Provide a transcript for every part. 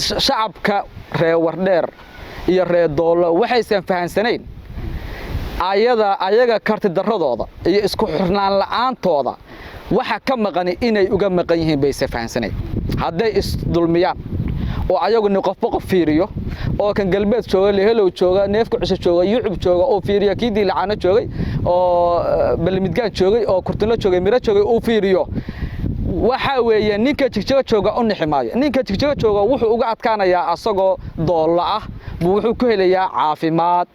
shacabka reer Wardheer iyo reer Doolo waxaysan fahansanayn ayaga karti daradooda iyo isku xirnaan la'aantooda waxa ka maqan inay uga maqan yihiin bay fahansanayn haday is dulmiyaan oo ayaguna qof fiiriyo oo kan galbeed jooga leehelow jooga neefka cusub jooga yucub jooga oo fiiriyo kiidii lacaana joogay oo balmidgaan joogay oo kurtino joogay mira joogay oo fiiriyo waxa weeye ninka jigjiga jooga u niximaayo ninka jigjiga jooga wuxuu uga adkaanayaa asagoo Doolo ah wuxuu ku helayaa caafimaad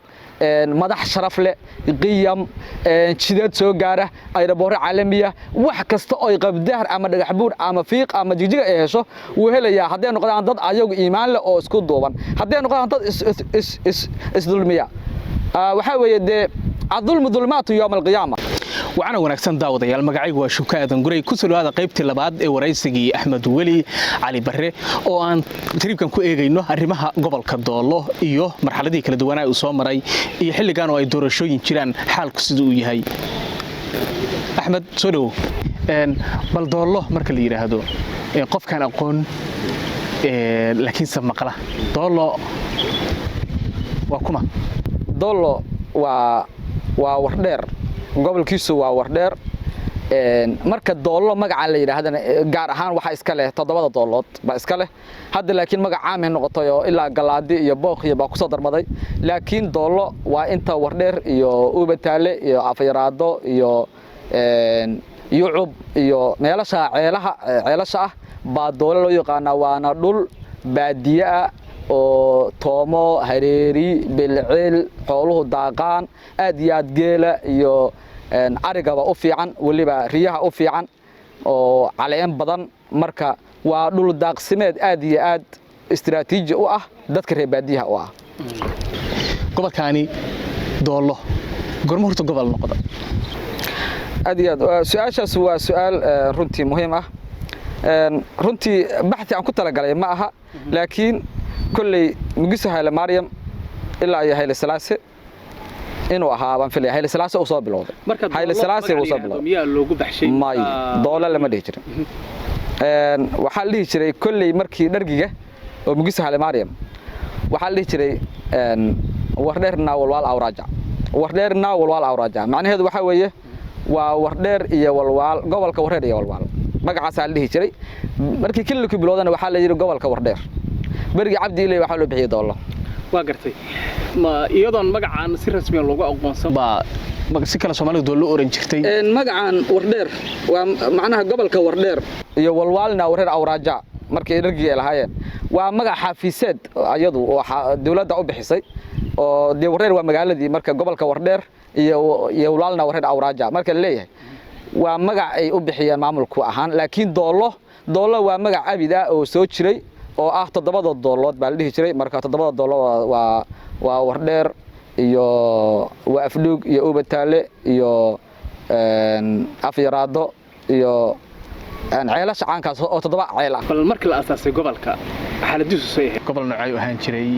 madax sharaf leh qiyam jidad soo gaara aeroboor caalamiya wax kasta oo qabdaar ama dhagax buur ama fiiq ama jigjiga ay hesho wuu helayaa haday noqdaan dad ayagu iimaan leh oo isku duuban haday noqdaan dad is dulmiya waxa weeye adulmu dulmaatu yawm alqiyaama waxana wanaagsan daawadayaal magacaygu waa Shuka Aadan Guray ku soo dhawaada qaybtii labaad ee waraysigii Axmed Weli Cali Barre oo aan tribkan ku eegayno arrimaha gobolka Doolo iyo marxaladii kala duwan ee uu soo maray iyo xilligan oo ay doorashooyin jiraan xaalku sidoo uu yahay Axmed soo dhaw bal Doolo marka la yiraahdo qofkan aqoon laakiin sabmaqla Doolo waa kuma Doolo waa Wardheer gobolkiisu waa Wardheer marka Doolo magaca la yiraahdana gaar ahaan waxa iska leh 7 doolood ba iska leh hadda laakiin magaca caam ah noqotay oo ilaa Galaadi iyo Booq iyo ba ku soo darmaday laakiin Doolo waa inta Wardheer iyo Ubataale iyo Afyaraado iyo Yucub iyo meelasha ceelasha ah ba Doolo loo yaqaan waana dhul baadiya oo toomo hareeri bilcil xooluhu daaqaan aad iyo aad geela iyo arigaba u fiican waliba riyaha u fiican oo caleen badan marka waa dhul daaqsimeed aad iyo aad istiraatiiji u ah dadka reer baadiyaha u ah gobolkaani Doolo gormo horta gobol noqdo aad iyo aad su'aashaas waa su'aal runtii muhiim ah runtii baxthi aan ku talagalay ma aha laakiin kulli Mugiso Hayle Maryam ilaa iyo Hayle Salaase inuu ahaa baan filay Hayle Salaase oo soo bilowday Hayle Salaase oo soo bilowday miyaa loogu baxshay may Doolo lama dhihi jirin waxa la dhihi jiray kulli markii dhargiga oo Mugiso Hayle Maryam waxa la dhihi jiray Wardheerna walwal awraaja Wardheerna walwal awraaja macnaheedu waxa weeye waa Wardheer iyo walwal gobolka Wardheer iyo walwal magacaas la dhihi jiray markii kilku bilowdana waxa la yiri gobolka Wardheer برجع عبد الله وحلو بعيد والله. وقرتي ما يضن مجعان سر رسمي لوجو أقوم صبا سكلا سومالي دولو أورنجتي. مجعان وردير ومعناها قبل كوردير يوالوالنا ورد أو رجع مركي رجع لهاي ومجع حافيسات أيضو الدولة دعوا بحسي ودي وردير ومجال دي مركي قبل كوردير يوالوالنا ورد أو رجع مركي ليه ومجع أي أبحيا معمول كوهان لكن دولة ومجع أبدا أو سوتشري oo ah 7 doolood baa la dhihi jiray marka 7 doolood waa Wardheer iyo waa Afduug iyo Ubataale iyo Afyaraado iyo ceelasha caankaas oo 7 ceel ah bal markii la asaasay gobolka xaaladiisu soo yahay gobol noocay ahaan jiray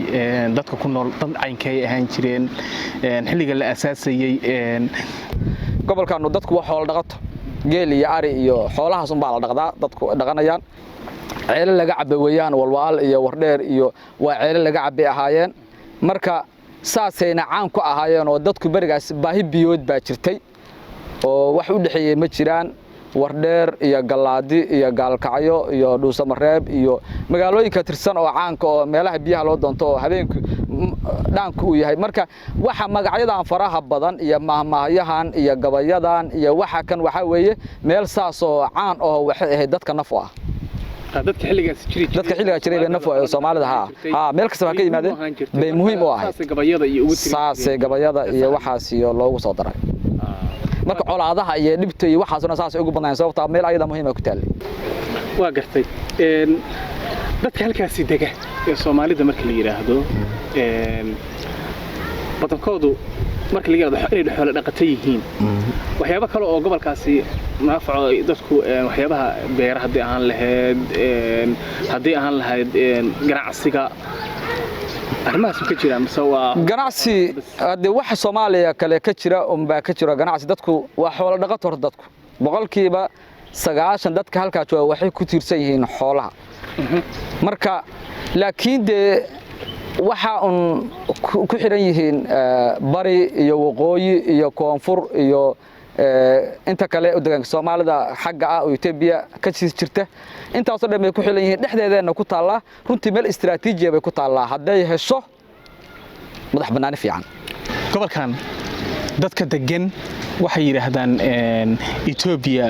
dadka ku nool dad caynkay ahaan jireen xilliga la asaasayay gobolkaanu dadku wax xoolo dhaqato geel iyo ari iyo xoolahaas baa la dhaqdaa dadku dhaqanayaan ceelal laga cabay weeyaan walwal iyo Wardheer iyo waa ceelal laga cabay ahaayeen marka saasayna caan ku ahaayeen oo dadku barigaas baahi biyood baa jirtay oo wax u dhaxeeyay ma jiraan Wardheer iyo Galaadi iyo Gaalkacyo iyo Dhuusamareeb iyo magaalooyinka tirsan oo caanka oo meelaha biyaha loo doonto oo habeenku dhaanku u yahay marka waxa magacyadan faraha badan iyo mahmaayahan iyo gabayadan iyo waxa kan waxa weeye meel saas oo caan oo waxay ahayd dadka naf ah dadka xilliga jiray naf oo Soomaalida meel kasta ka yimaadeen bay muhiim u ahayd saasay gabayada iyo waxaas iyo loogu soo daray marka colaadaha iyo dhibta iyo waxaasna saas ugu badnaan sababta meel ayada muhiim ah ku taal waa gartay dadka halkaas dega ee Soomaalida marka la yiraahdo badankoodu marka la yiraahdo inay xoolo dhaqatay yihiin waxyaabo kale oo gobolkaasi naafaco dadku waxyaabaha beeraha hadii aan lahayd ganacsiga arrimahaas ka jira masawaa ganacsi hadii wax Soomaaliya kale ka jira baa ka jira ganacsi dadku waa xoolo dhaqato dadku boqolkiiba 90 dadka halka jooga waxay ku tiirsan yihiin xoolaha marka laakiin de waxa ku xiran yihiin bari iyo waqooyi iyo koonfur iyo inta kale u deegaanka Soomaalida xagga ah oo Itoobiya ka jirta intaas oo dhan ay ku xiran yihiin dhexdeedana ku taala runtii meel istiraatiiji ah bay ku taala haday hesho madax banaani fiican gobolkan dadka degan waxay yiraahdaan Itoobiya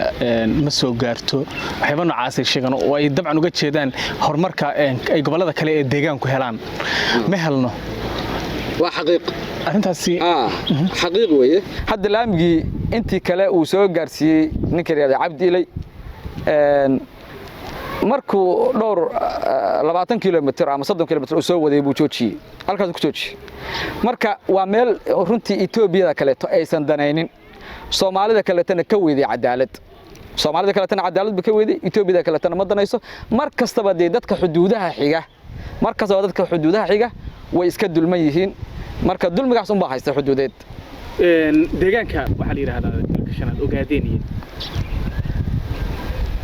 ma soo gaarto waxba noocaas ay sheegan oo ay dabcan uga jeedaan horumarka ay gobolada kale ee deegaanku helaan ma helno waa xaqiiq arintaasi xaqiiq weeye hadda laamigi intii kale uu soo gaarsiiyay ninka reer Cabdi Ilay markuu dhowr 20 kilomitir ama 30 kilomitir uu soo waday buu joojiyay halkaas ku joojiyay marka waa meel runtii Itoobiyada kale aysan danaynin Soomaalida kale tan ka weeday cadaalad Soomaalida kale tan cadaalad ba ka weeday Itoobiyada kale tan ma danayso mar kastaba dadka xuduudaha xiga way iska dulman yihiin marka dulmigaas un baa haysta xuduudeed deegaanka waxa la yiraahdaa dalka shanaad ogaadeeniyay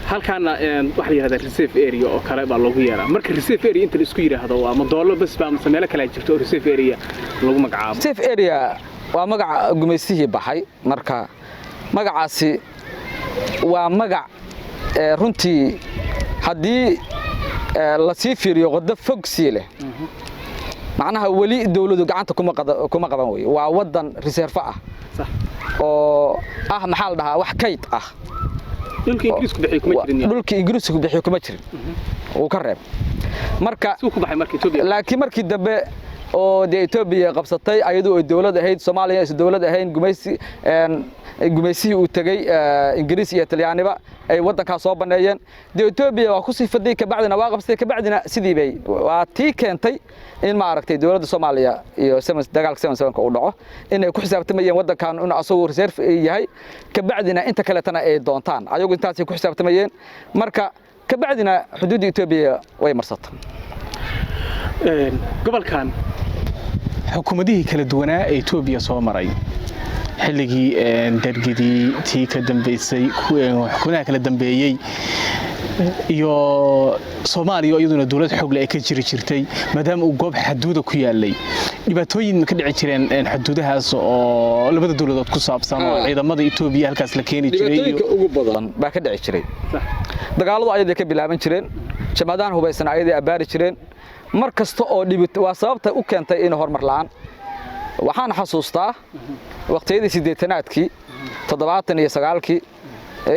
halkaana waxa la yiraahdaa reserve area oo kale baa lagu yeeraa marka reserve area inta la isku yiraahdo waa madoolo bas baa meelo kale jirto oo reserve area lagu magacaabo reserve area waa magac gumeysihii baxay marka magacaasi waa magac runtii hadii la sii fiiriyo qodob fog si leh macnaha wali dawladdu gacanta kuma qaban way waa wadan reserve ah sax oo maxaa la dhahaa wax kayd ah dhulkii Ingiriisku bixiyo kuma jirin oo ka reeb marka suuq baxay markii Itoobiya laakiin markii dambe oo Itoobiya qabsatay ayadu oo dawlad ahayd Soomaaliya ay dawlad ahayn gumaysi uu tagay Ingiriis iyo Talyaaniba ay wadanka soo baneeyeen Itoobiya waa ku sii faday ka bacdina waa qabsatay ka bacdina sidii bay waa tii keentay in ma aragtay dawladda Soomaaliya iyo dagaalka 77 uu dhaco inay ku xisaabtamayeen wadankan in asoo reserve yahay ka bacdina inta kale tan ay doontaan ayagu intaas ku xisaabtamayeen marka ka bacdina xuduudda Itoobiya way marsatay gobolkan xukuumadihii kala duwanaa ee Itoobiya soo maray xilligii dargidii tii ka dambeysay xukuumaha kala dambeeyay iyo Soomaaliya iyaduna dawlad xoog leh ka jirtay maadaama uu goob xuduuda ku yaalay dhibaatooyin ka dhici jireen xuduudahaas oo labada dawladood ku saabsan oo ciidamada Itoobiya halkaas la keeni jiray iyo ugu badan baa ka dhici jiray dagaaladu ayada ka bilaaban jireen jamaadaan hubaysan ayada abaari jireen mar kasta oo dhibaato waa sababta u keentay in horumar la'aan waxaan xasuustaa waqtiyadii 80aadkii 79kii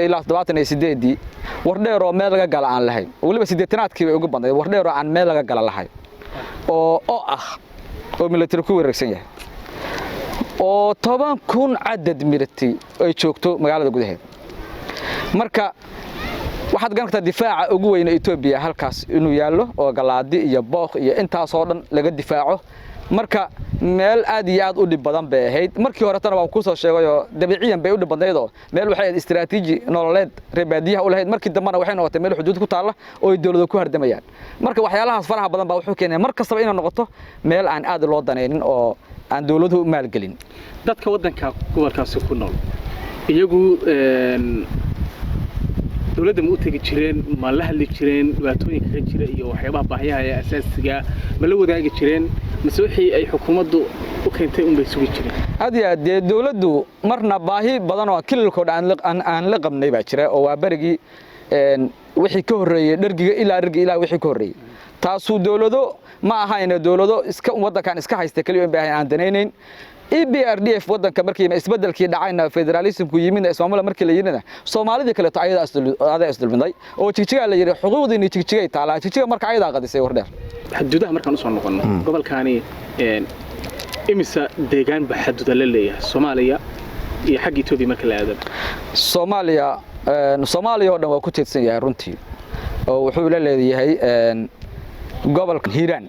ilaa 78dii wardheer oo meel laga gala aan lahayn waliba 80aadkii way ugu badnayd wardheer oo aan meel laga gala lahayn oo military ku wareegsan yahay oo 10,000 cadad military ay joogto magaalada gudaheeda marka waxaad garantaa difaaca ugu weyn ee Itoobiya halkaas inuu yaalo oo galaadi iyo booq iyo intaas oo dhan laga difaaco marka meel aad iyo aad u dhib badan bay ahayd markii hore tan waan ku soo sheegay oo dabiiciyan bay u dhib badnayd oo meel waxay istiraatiiji nololeed reebadiyaha u lahayd markii dambana waxay noqotay meel xuduud ku taala oo dawladdu ku hardamayaan marka waxyaalahaas faraha badan baa wuxuu keenay mar kastaba inay noqoto meel aan aad loo daneynin oo aan dawladdu maalgelin dadka wadanka gobolkaas ku nool iyagu dawladda ma u tagi jireen ma la hadli jireen dhibaatooyinka ka jira iyo waxyaabaha baahiyaha ee asaasiga ma la wadaagi jireen mise wixii ay xukuumaddu u keentay un bay sugi jireen hadiya dawladdu marna baahi badan oo kililkooda aan la qabnay baa jira oo waa barigii wixii ka horeeyay dhargiga ilaa wixii ka horeeyay taasuu dawlado ma ahayn dawlado iska wadankan iska haysta kaliya in baahi aan danaynayn EBRDF wadanka markii isbedelkii dhacayna federalismku yimid Soomaaliya markii la yirina Soomaalida kale ayada isdulminay oo jigjiga la yiri xuquuqdiina jigjigay taala jigjiga marka ayada qadisay wardheer xuduudaha markaan u soo noqono gobolkaani imisa deegaan ba xuduud la leeyahay Soomaaliya iyo xaq Itoobiya marka la aado Soomaaliya oo dhan waa ku teedsan yahay runtii oo wuxuu la leeyahay gobolka Hiiraan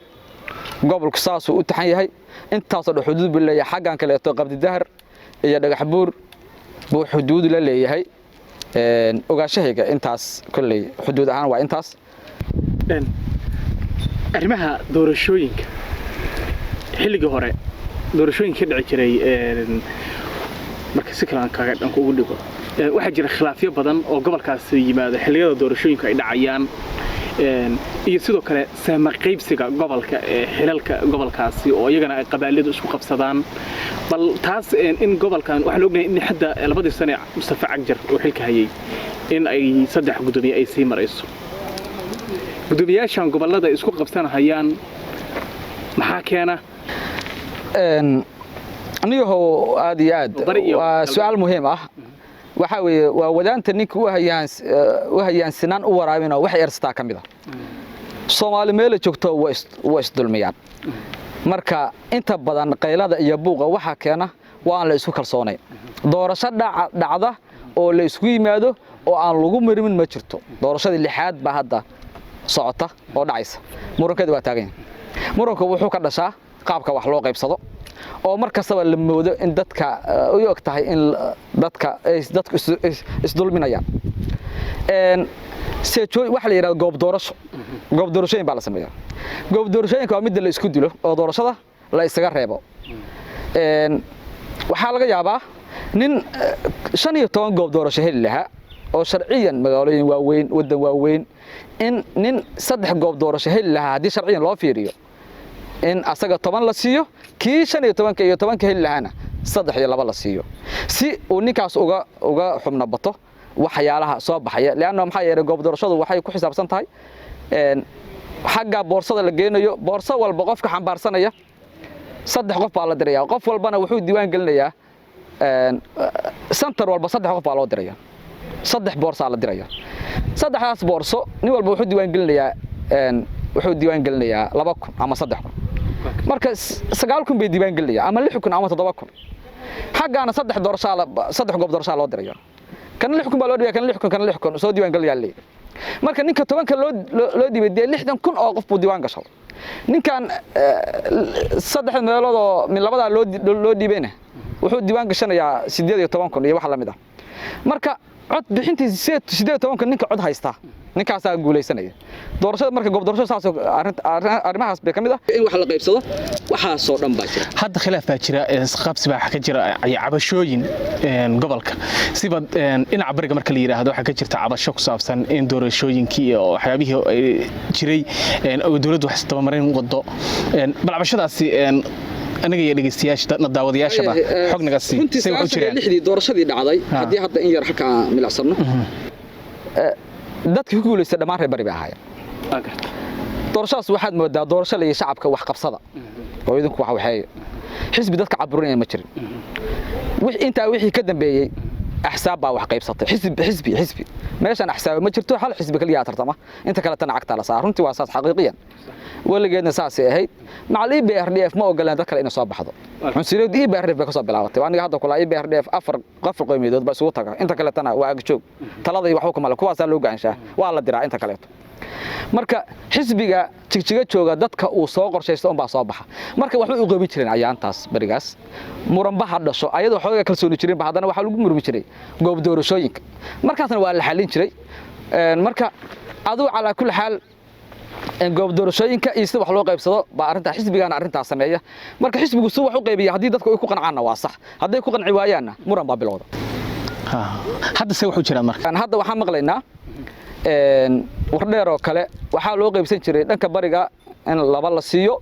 gobolka saas uu u taxan yahay intaas oo xuduud bilaaya xaqan kale oo qabdi dahar iyo dhagax buur buu xuduud la leeyahay ogaashahayga intaas kulay xuduud ahaan waa intaas arrimaha doorashooyinka xilliga hore doorashooyinka dhici jiray marka si kale ka dhanka ugu dhigo waxa jira khilaafyo badan oo gobolkaas yimaado xilliyada doorashooyinka ay dhacayaan iyo sidoo kale saama qaybsiga gobolka ee xilalka gobolkaasi oo iyagana ay qabaalidu isku qabsadaan bal taas in gobolkan waxa la ognahay in hadda labadii sano Mustafa Cagjar oo xilka hayay in ay 3 gudoomiye ay sii marayso gudoomiyaashan gobolada isku qabsanayaan maxaa keena anigu aad iyo aad waa su'aal muhiim ah waxa weeye waa wadaanta ninka u hayaan sinaan u waraabina wax erstaa kamid ah Soomaali meel joogto waa isdulmiyaan marka inta badan qaylada iyo buuqa waxa keena waa la isku kalsoonay doorasho dhacda oo la isku yimaado oo aan lagu marimin ma jirto doorashadii lixaad ba hadda socota oo dhacaysa murankeedu waa taagan muranku wuxuu ka dhashaa qaabka wax loo qaybsado oo markastaba la moodo in dadka ay og tahay in dadka isdulminayaan seejooy waxa la yiraahdo goob doorashooyin baa la sameeyaa goob doorashooyinka waa mid la isku dilo oo doorashada la isaga reebo waxaa laga yaabaa nin 15 goob doorasho heli lahaa oo sharciyan magaalooyin waaweyn wadan waaweyn in nin 3 goob doorasho heli lahaa hadii sharciyan loo fiiriyo in asaga 10 la siiyo kii 15 iyo 10 heli lahaana 3 iyo 2 la siiyo si uu ninkaas uga xubna bato waxyaalaha soo baxaya laana maxay yeeray goob doorashadu waxay ku xisaabsan tahay xagga boorsada la geenayo boorso walba qofka xambaarsanaya 3 qof baa la dirayaa qof walbana wuxuu diiwaan gelinayaa center walba 3 qof baa loo dirayaa 3 boorso la dirayaa 3daas boorso nin walba wuxuu diiwaan gelinayaa 2,000 ama 3,000 marka 9,000 bay diiwaan gelinayaa ama 6,000 ama 7,000 xaggaana 3 goob doorasho loo dirayaa kan 6,000 baa loo dhigaa kan 6,000 soo diiwaan gelinayaa leeyahay marka ninka 10 loo diiday 60,000 oo qof buu diiwaan gashay ninkan 3 meelood oo min labada loo diibayna wuxuu diiwaan gashanayaa 18,000 iyo wax la mid ah marka cod bixintiisa 18,000 ninka cod haysta ninkaas aa guuleysanaya doorashada marka goob doorashada saas arrimahaas bay kamid ah in wax la qaybsado waxa soo dhan baa jira hadda khilaaf baa jira qabsi baa ka jira cabashooyin gobolka siba dhinaca bariga marka la yiraahdo waxa ka jirta cabasho ku saabsan in doorashooyinkii oo waxyaabihii jiray oo dawladdu wax tabamarin wado bal cabashadaasi aniga iyo dhageystayaasha daawadayaashaba xognaasi say u jiraan lixdii doorashadii dhacday hadii hadda in yar halka milacsano dadkii ku guuleystay dhamaan reer bari baa ahaayeen doorashadaas waxaad moodaa doorasho la shacabka wax qabsada oo idinku waxa waxay xisbi dadka caburinaya ma jirin wixii ka dambeeyay axsaab baa wax qaybsatay xisbi meeshan axsaab ma jirto hal xisbi kaliya tartama inta kale tan cagta la saar runtii waa saas xaqiiqiyan waligeedna saas ay ahayd macal IBRDF ma ogolaan dad kale inay soo baxdo cunsuriyada IBRDF ka soo bilaabatay aniga hadda kula IBRDF afar qoymidood ba isugu taga inta kale tan waa agjoog talada iyo wax ku kala kuwaas loo gaanshaa waa la diraa inta kale marka xisbiga jigjiga jooga dadka uu soo qorshaysto baa soo baxa marka wax uu qoobi jireen ayaantaas barigaas muranba hadasho ayadoo xoogaa kalsooni jireen ba hadana waxa lagu murmi jiray goob doorashooyinka markaasna waa la xalin jiray marka adu ala kulli xaal goob doorashooyinka iyo sida wax loo qaybsado ba arinta xisbigaana arintaas sameeya marka xisbigu soo wax u qaybiya hadii dadku ay ku qancaan waa sax haday ku qanci waayaana muran baa bilowda hadda say wax u jiraan marka hadda waxaan maqlaynaa wardheer oo kale waxa loo qaybsan jiray dhanka bariga in 2 la siiyo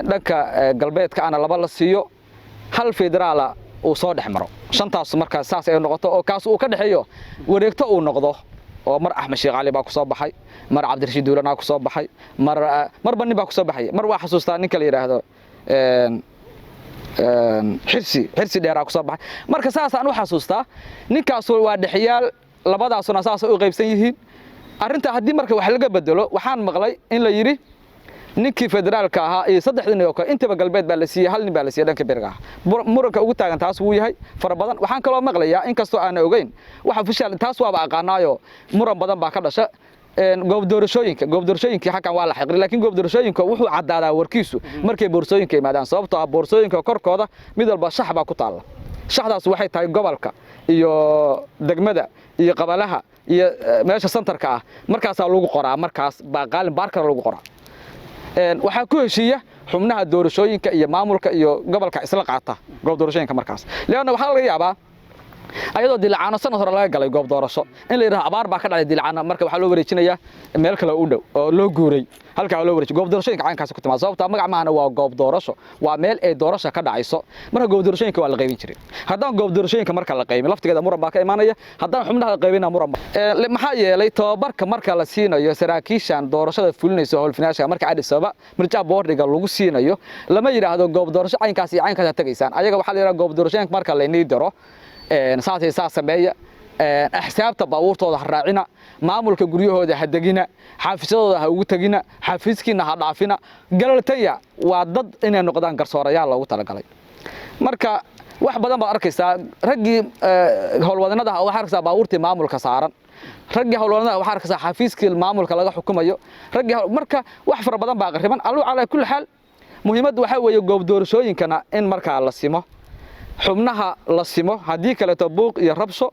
dhanka galbeedka ana 2 la siiyo hal federaal uu soo dhaxmaro shantaas marka saas ay noqoto oo kaas uu ka dhaxeeyo wareegto uu noqdo oo mar Axmed Sheekh Ali baa ku soo baxay mar Cabdirashiid Duulana ku soo baxay mar bani baa ku soo baxay mar waa xasuustaa ninka la yiraahdo xirsi dheeraa ku soo baxay marka saas aan u xasuustaa ninkaas waa dhaxiyaal labadaasuna saas u qaybsan yihiin arinta hadii marka wax laga bedelo waxaan maqlay in la yiri ninkii federaalka ahaa iyo 3 nin oo kale intaba galbeed baa la siiyay hal nin baa la siiyay dhanka bariga muranka ugu taagan taas wuu yahay fara badan waxaan kaloo maqlayaa in kastoo aan ogeyn waxa official taas waa aqaanaayo muran badan baa ka dhasha goob doorashooyinka halkan waa la xaqri laakiin goob doorashooyinka wuxuu cadaadaa warkiisu markay boorsooyinka yimaadaan sababtoo ah boorsooyinka korkooda mid walba shax baa ku taala shaxdaas waxay tahay gobolka iyo degmada iyo qabalaha iyo meesha centerka ah markaas lagu qoraa markaas baa qaalin baarka lagu qoraa waxa ku heshiiya xubnaha doorashooyinka iyo maamulka iyo gobolka isla qaata goob doorashooyinka markaas leena waxa laga yaabaa ayadoo dilacaano sanad hore laga galay goob doorasho in la yiraahdo abaar baa ka dhacay dilacaano marka waxa loo wareejinayaa meel kale u dhow oo loo guuray halka loo wareejiyay goob doorashooyinka caankaas ku timaado sababta magac maana waa goob doorasho waa meel ay doorasho ka dhacayso marka goob doorashooyinka waa la qaybin jiray haddaan goob doorashooyinka marka la qaybin laftigeeda muran baa ka imaanaya haddaan xubnaha la qaybina muran maxaa yeelay tababarka marka la siinayo saraakiishan doorashada fulinayso howlfinaasha marka Addis Ababa mirjaa boordiga lagu siinayo lama yiraahdo goob doorasho caankaas iyo caankaas tagaysaan ayaga waxa la yiraahdaa goob doorashooyinka marka la niidaro saasay sameeya axsaabta baabuurtooda raacina maamulka guryahooda hadagina xafiisadooda ha ugu tagina xafiiskiina ha dhaafina galaltaya waa dad inay noqdaan garsoorayaal loogu talagalay marka wax badan baad arkaysaa raggii howlwadanada waxa arkaysaa baabuurtii maamulka saaran raggii howlwadanada waxa arkaysaa xafiiskii maamulka laga xukumayo raggii marka wax fara badan baa qariban allu ala kulli xal muhiimadu waxa weeye goob doorashooyinkana in marka la simo xubnaha la simo hadii kale buuq iyo rabsho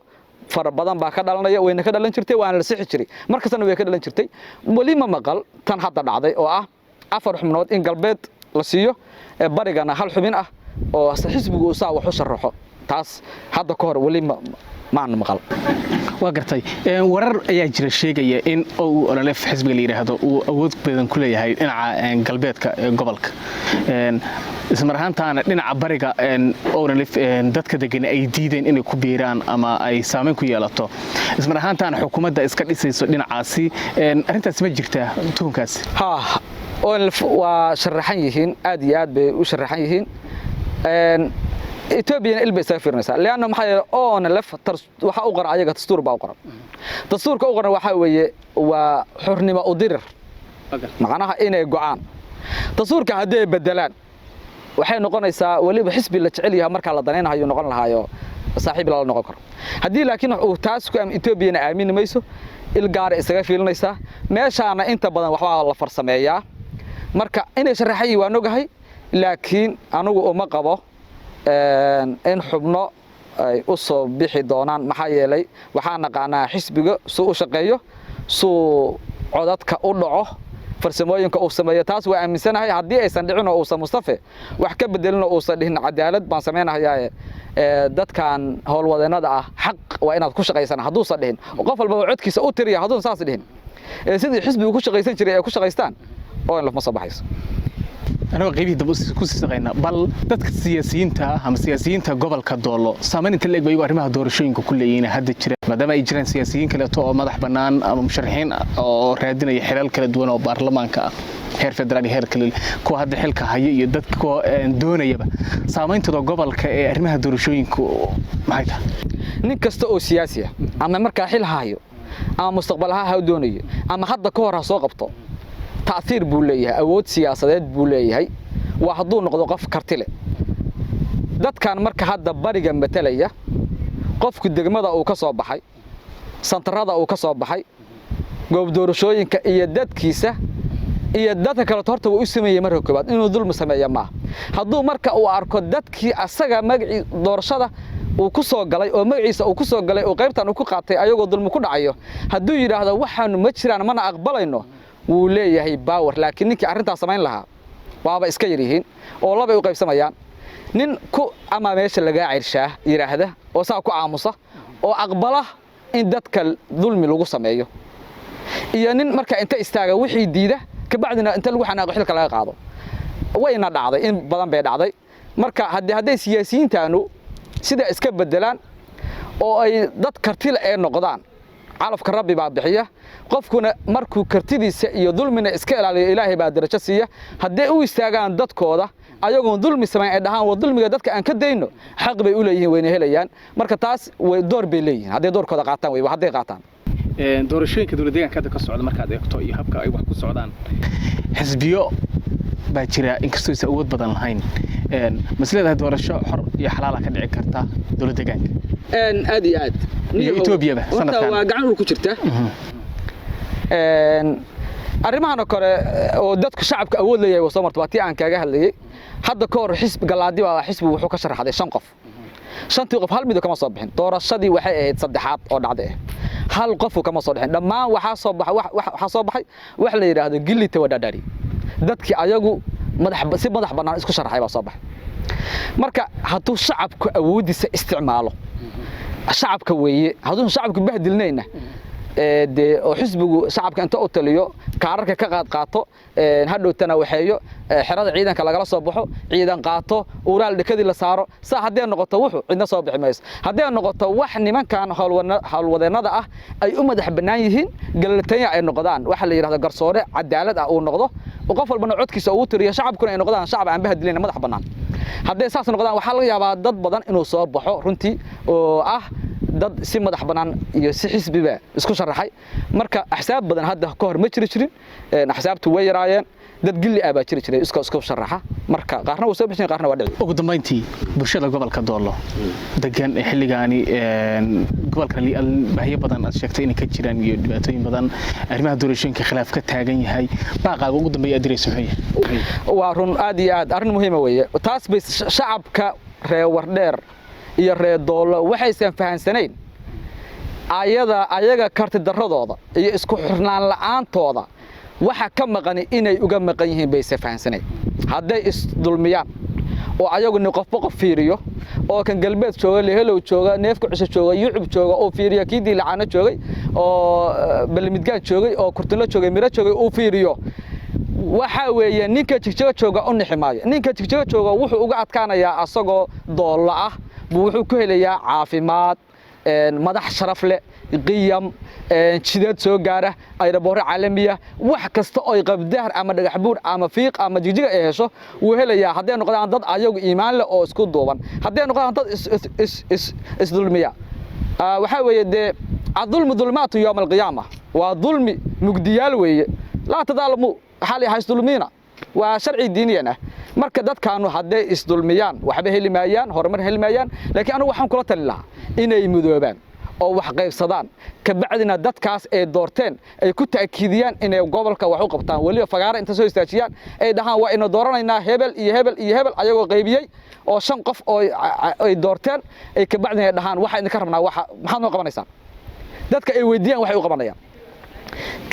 fara badan baa ka dhalanaya wayna ka dhalan jirtay waana la sixi jiray markasna way ka dhalan jirtay wali ma maqal tan hadda dhacday oo ah 4 xubnood in galbeed la siiyo barigana hal xubin ah oo xisbigu uu saa wax u sharaxo taas hadda ka hor wali ma maqal waa gartay warar ayaa jira sheegaya in uu ololef xisbiga la yiraahdo uu awood badan ku leeyahay dhinaca galbeedka gobolka ismar ahaantaana dhinaca bariga ololef dadka degan ay diideen inay ku biiraan ama ay saameyn ku yeelato ismar ahaantaana xukuumadda iska dhisayso dhinacaasi arintaas ma jirtaa tuunkaas ololef waa sharaxan yihiin aad iyo aad bay u sharaxan yihiin Ethiopia ilbay saafirnaysa leeyahay maxay oon laf waxa u qoran ayaga dastuur baa u qoran dastuurka u qoran waxa weeye waa xornimo u dirir macnaha inay go'aan dastuurka haday bedelaan waxay noqonaysaa waliba xisbi la jecel yahay marka la daneynayo noqon lahaayo saaxiib la noqon karo hadii laakiin uu taas ku Ethiopia aamin mayso il gaar isaga fiilinaysa meeshaana inta badan waxa la farsameeyaa marka inay sharaxay waa nogahay laakiin anigu uma qabo in xubno ay u soo bixi doonaan maxaa yeelay waxaan naqaanaa xisbiga soo u shaqeeyo soo codadka u dhaco farsamooyinka uu sameeyo taas waa aaminsanahay hadii aysan dhicin oo uu Mustafa wax ka bedelin oo uu dhihin cadaalad baan sameynayaa dadkan howlwadanada ah xaq waa inaad ku shaqeysana haduu sa dhihin qof walba codkiisa u tiriya haduu saas dhihin sidii xisbigu ku shaqeysan jiray ay ku shaqeystaan oo in la ma sabaxayso أنا قريبي دبوس كوسيسقينا بل دتك السياسيين هم سياسيين gobolka doolo saameyn inta leeg bay arrimaha doorashooyinka kulleeyeen hadda jira maadaama ay jiraan siyaasiyiin kale oo madax banaan ama musharaxiin oo raadinaya xilal kala duwan oo baarlamaanka ah heer federaal heer kale kuwa hadda xilka haya iyo dadka doonayaba saameynta gobolka ee arrimaha doorashooyinka maxay tahay nin kasta oo siyaasi ah ama marka xil hayo ama mustaqbalha ha doonayo ama hadda ka hor soo qabto تأثير بوليه أود سياسات بوليه وحضور نقطة قف كرتله دت كان مركز هذا بريجا مثلية قف كدجمة أو كصاب بحي سنتراد أو كصاب بحي جوب دور شوي كيدات كيسة يدات كلا تهرت واسمه مرة كبار إنه ظلم سمايا معه حضور مركز أو أركضات كي أسجع مجد دور شذا وكسر جلاي أو مجلس أو كسر جلاي أو قيبت أو كقطع أيوة ظلم كل عيو هدو يرى هذا وحن متشران ما أنا أقبله wuu leeyahay power laakiin ninkii arinta sameyn lahaa waaba iska yirihiin oo laba u qaybsamayaan nin ku ama meesha laga ciirshaa yiraahda oo saa ku aamusa oo aqbala in dadka dulmi lagu sameeyo iyo nin marka inta istaaga wixii diida ka bacdina inta lagu xanaaqo xilka laga qaado wayna dhacday in badan bay dhacday marka haddii siyaasiyiintaanu sida iska bedelaan oo ay dad kartila ay noqdaan calafka rabbi baa bixiya qofkuna markuu kartidiisa iyo dulmina iska ilaaliyo ilaahay baa darajo siiya haddii uu istaagaan dadkooda ayagoon dulmi sameyn ay dhahaan waa dulmiga dadka aan ka dayno xaq bay u leeyihiin wayna helayaan marka taas way door bay leeyihiin haddii doorkooda qaataan way hadday qaataan doorashooyinka dowladdeegaanka ka socda markaad eegto iyo habka ay wax ku socdaan xisbiyo baa jira inkastoo aysan awood badan lahayn mas'alada doorasho xor iyo xalaal ka dhici karta dowladdeegaanka aad iyo aad Ethiopia sanadkan waa gacan ku jirta arrimahan kale oo dadka shacabka awood leeyahay soo martay tii aan kaaga hadlayay hadda ka hor xisbi galaadi waa xisbi wuxuu ka sharaxday 5 qof 5 qof hal mid kama soo bixin doorashadii waxay ahayd saddexaad oo dhacday hal qof kama soo bixin dhamaan waxa soo baxay wax la yiraahdo gilita wadadari dadkii ayagu madax banaan isku sharaxay baa soo baxay marka hadduu shacabku awoodiisa isticmaalo shacabka weeye hadduu shacabku bahdilnayna de oo xisbigu shacabka inta u taliyo kaararka ka qaato hadhowtana waxeeyo xirada ciidanka lagala soo baxo ciidan qaato uuraal dhikadii la saaro saa hadee noqoto wuxuu cidna soo bixi mayso hadee noqoto wax nimankan hawlwadeenada ah ay u madax banaan yihiin galatanya ay noqdaan waxa la yiraahdo garsoore cadaalad ah uu noqdo oo qof walbana codkiisa uu tiriyo shacabkuna ay noqdaan shacab aan bahdilin madax banaan hadee saas noqdaan waxa laga yaabaa dad badan inuu soo baxo runtii oo ah dad si madax banaan iyo si xisbiba isku sharaxay marka axsaab badan hadda ka hor ma jirin axsaabtu way yaraayeen dad gilli ah baa jiray isku sharaxa marka qaarna uu soo bixin qaarna waa dhici ugu dambeyntii bulshada gobolka Doolo degan xilligaani gobolka baahiyo badan aad sheegtay in ka jiraan iyo dhibaatooyin badan arrimaha doorashooyinka khilaaf ka taagan yahay baaqaaga ugu dambeeyay adirayso waa run aad iyo aad arrin muhiim ah weeye taas bay shacabka reer Wardheer iyo reer Doolo waxaysan fahansanayn ayaga karti daradooda iyo isku xirnaan la'aantooda waxa ka maqan inay uga maqan yihiin bay fahansanayn haday is dulmiyaan oo ayagu qofba qof fiiriyo oo kan galbeed jooga lehelow jooga neefka cusub jooga yucub jooga oo fiiriyo kiidii lacaana joogay oo balmidgaan joogay oo kurtino joogay miro joogay oo fiiriyo waxa weeye ninka jigjiga jooga u niximaayo ninka jigjiga jooga wuxuu uga adkaanayaa asagoo Doolo ah wuxuu ku helayaa caafimaad madax sharaf leh qiyam jidad soo gaara aeroboor caalamiya wax kasta oo qabdaar ama dhagax buur ama fiiq ama jigjiga ay hesho wuu helayaa hadee noqdaan dad ayagu iimaan leh oo isku duuban hadee noqdaan dad is dulmiya waxa weeye de adulmu dulmaatu yawm alqiyaamah waa dulmi mugdiyaal weeye la tadaalmu xali hays dulmiina waa sharci diiniyan ah marka dadkaanu haday is dulmiyaan waxba helimayaan horumar helimayaan laakiin anigu waxaan kula talin lahaa inay mudoobaan oo wax qaybsadaan ka bacdina dadkaas ay doorteen ay ku taakiidiyaan inay gobolka wax u qabtaan waliba fagaara inta soo istaajiyaan ay dhahaan waa ina dooranaynaa hebel iyo hebel iyo hebel ayagoo qaybiyay oo 5 qof oo ay doorteen ay ka bacdina dhahaan waxa idin ka rabnaa maxaad noo qabanaysaa dadka ay weydiiyaan waxay u qabanayaan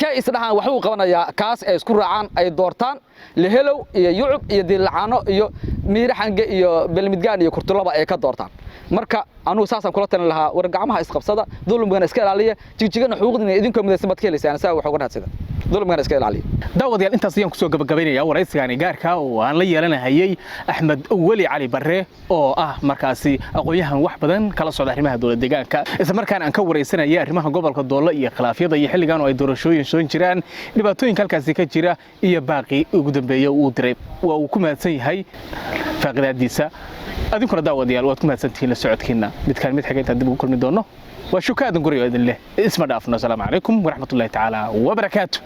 ka isdhahaan wax uu qabanayaa kaas ay isku raacaan ay doortaan lehelow iyo yucub iyo dilacaano iyo miiraxange iyo balmidgaan iyo kurtulaba ay ka doortaan marka anu saasan kula talin lahaa war gacmaha isqabsada dulmigan iska ilaaliya jigjigana xuquuqdina idinka midaysan bad ka helaysaan saa wax uga raadsada dulmigan iska ilaaliya daawadayaal intaas ayaan ku soo gabagabaynayaa waraysigaani gaarka oo aan la yeelanayay Axmed Weli Cali Barre oo ah markaasi aqoonyahan wax badan kala socda arrimaha dawladda deegaanka isla markaana aan ka waraysanayay arrimaha gobolka Doolo iyo khilaafyada iyo xilligan oo ay doorashooyin soo jiraan dhibaatooyinka halkaas ka jira iyo baaqi ugu dambeeyay uu diray waa uu ku mahadsan yahay faaqidaadiisa adinkuna daawadayaal waad ku mahadsantihiin la socodkiina mid xigay inta dib ugu kulmi doono waa shukaadan guriga idin leh isma dhaafno assalaamu calaykum waraxmatullaahi tacaala wa barakaatuh